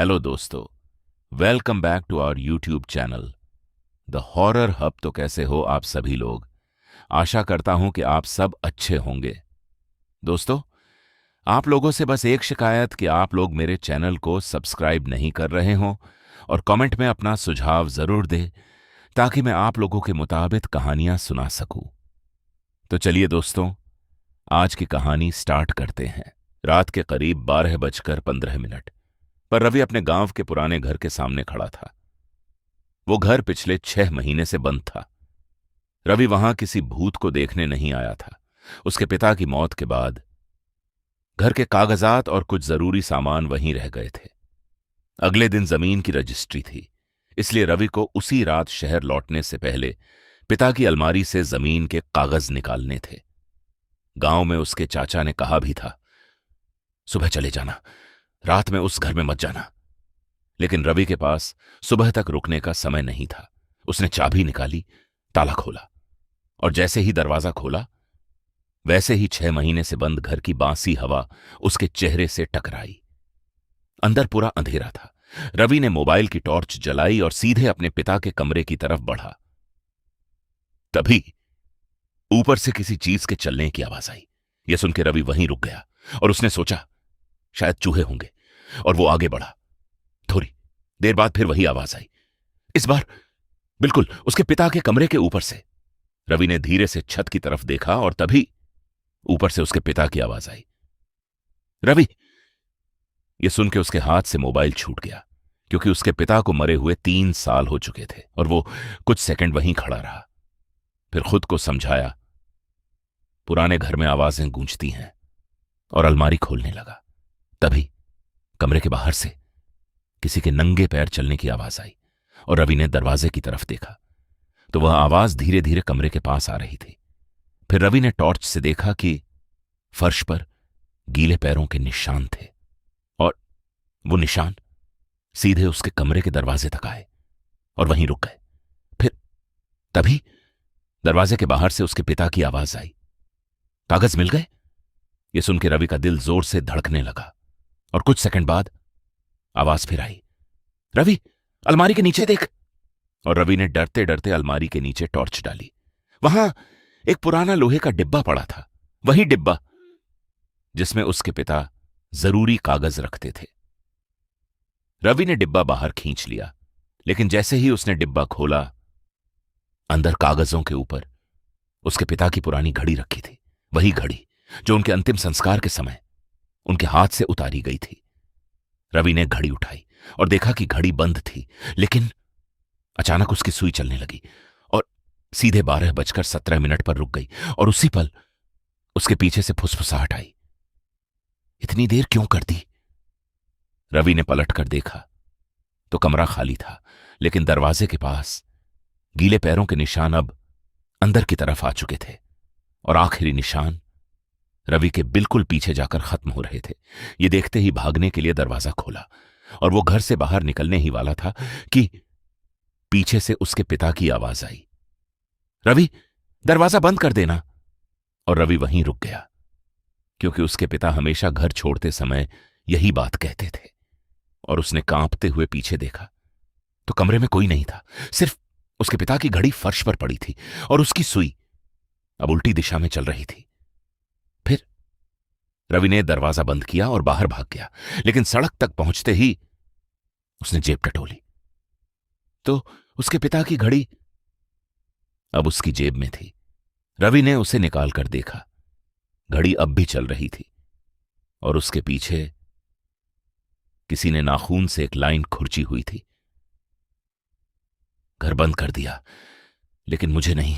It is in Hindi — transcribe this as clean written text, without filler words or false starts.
हेलो दोस्तों, welcome back to our YouTube channel the horror hub. तो कैसे हो आप सभी लोग? आशा करता हूं कि आप सब अच्छे होंगे। दोस्तों, आप लोगों से बस एक शिकायत कि आप लोग मेरे चैनल को सब्सक्राइब नहीं कर रहे हों और कमेंट में अपना सुझाव जरूर दें ताकि मैं आप लोगों के मुताबिक कहानियां सुना सकूं। तो चलिए दोस्तों, आज की कहानी स्टार्ट करते हैं। रात के करीब 12:15 पर रवि अपने गांव के पुराने घर के सामने खड़ा था। वो घर पिछले 6 महीने से बंद था। रवि वहां किसी भूत को देखने नहीं आया था। उसके पिता की मौत के बाद घर के कागजात और कुछ जरूरी सामान वहीं रह गए थे। अगले दिन जमीन की रजिस्ट्री थी, इसलिए रवि को उसी रात शहर लौटने से पहले पिता की अलमारी से जमीन के कागज निकालने थे। गांव में उसके चाचा ने कहा भी था, सुबह चले जाना, रात में उस घर में मत जाना। लेकिन रवि के पास सुबह तक रुकने का समय नहीं था। उसने चाबी निकाली, ताला खोला और जैसे ही दरवाजा खोला वैसे ही 6 महीने से बंद घर की बांसी हवा उसके चेहरे से टकराई। अंदर पूरा अंधेरा था। रवि ने मोबाइल की टॉर्च जलाई और सीधे अपने पिता के कमरे की तरफ बढ़ा। तभी ऊपर से किसी चीज के चलने की आवाज आई। यह सुनकर रवि वहीं रुक गया और उसने सोचा शायद चूहे होंगे, और वो आगे बढ़ा। थोड़ी देर बाद फिर वही आवाज आई, इस बार बिल्कुल उसके पिता के कमरे के ऊपर से। रवि ने धीरे से छत की तरफ देखा और तभी ऊपर से उसके पिता की आवाज आई, रवि। यह सुनकर उसके हाथ से मोबाइल छूट गया, क्योंकि उसके पिता को मरे हुए 3 साल हो चुके थे और वो कुछ सेकंड वहीं खड़ा रहा। फिर खुद को समझाया, पुराने घर में आवाजें गूंजती हैं, और अलमारी खोलने लगा। तभी कमरे के बाहर से किसी के नंगे पैर चलने की आवाज आई और रवि ने दरवाजे की तरफ देखा तो वह आवाज धीरे धीरे कमरे के पास आ रही थी। फिर रवि ने टॉर्च से देखा कि फर्श पर गीले पैरों के निशान थे और वो निशान सीधे उसके कमरे के दरवाजे तक आए और वहीं रुक गए। फिर तभी दरवाजे के बाहर से उसके पिता की आवाज आई, कागज मिल गए? यह सुनकर रवि का दिल जोर से धड़कने लगा और कुछ सेकंड बाद आवाज फिर आई, रवि अलमारी के नीचे देख। और रवि ने डरते डरते अलमारी के नीचे टॉर्च डाली। वहां एक पुराना लोहे का डिब्बा पड़ा था, वही डिब्बा जिसमें उसके पिता जरूरी कागज रखते थे। रवि ने डिब्बा बाहर खींच लिया, लेकिन जैसे ही उसने डिब्बा खोला, अंदर कागजों के ऊपर उसके पिता की पुरानी घड़ी रखी थी। वही घड़ी जो उनके अंतिम संस्कार के समय उनके हाथ से उतारी गई थी। रवि ने घड़ी उठाई और देखा कि घड़ी बंद थी, लेकिन अचानक उसकी सुई चलने लगी और सीधे 12:17 पर रुक गई। और उसी पल उसके पीछे से फुसफुसाहट आई, इतनी देर क्यों कर दी? रवि ने पलट कर देखा तो कमरा खाली था, लेकिन दरवाजे के पास गीले पैरों के निशान अब अंदर की तरफ आ चुके थे और आखिरी निशान रवि के बिल्कुल पीछे जाकर खत्म हो रहे थे। ये देखते ही भागने के लिए दरवाजा खोला और वो घर से बाहर निकलने ही वाला था कि पीछे से उसके पिता की आवाज आई, रवि दरवाजा बंद कर देना। और रवि वहीं रुक गया, क्योंकि उसके पिता हमेशा घर छोड़ते समय यही बात कहते थे। और उसने कांपते हुए पीछे देखा तो कमरे में कोई नहीं था, सिर्फ उसके पिता की घड़ी फर्श पर पड़ी थी और उसकी सुई अब उल्टी दिशा में चल रही थी। फिर रवि ने दरवाजा बंद किया और बाहर भाग गया, लेकिन सड़क तक पहुंचते ही उसने जेब टटोली तो उसके पिता की घड़ी अब उसकी जेब में थी। रवि ने उसे निकालकर देखा, घड़ी अब भी चल रही थी और उसके पीछे किसी ने नाखून से एक लाइन खुरची हुई थी, घर बंद कर दिया लेकिन मुझे नहीं।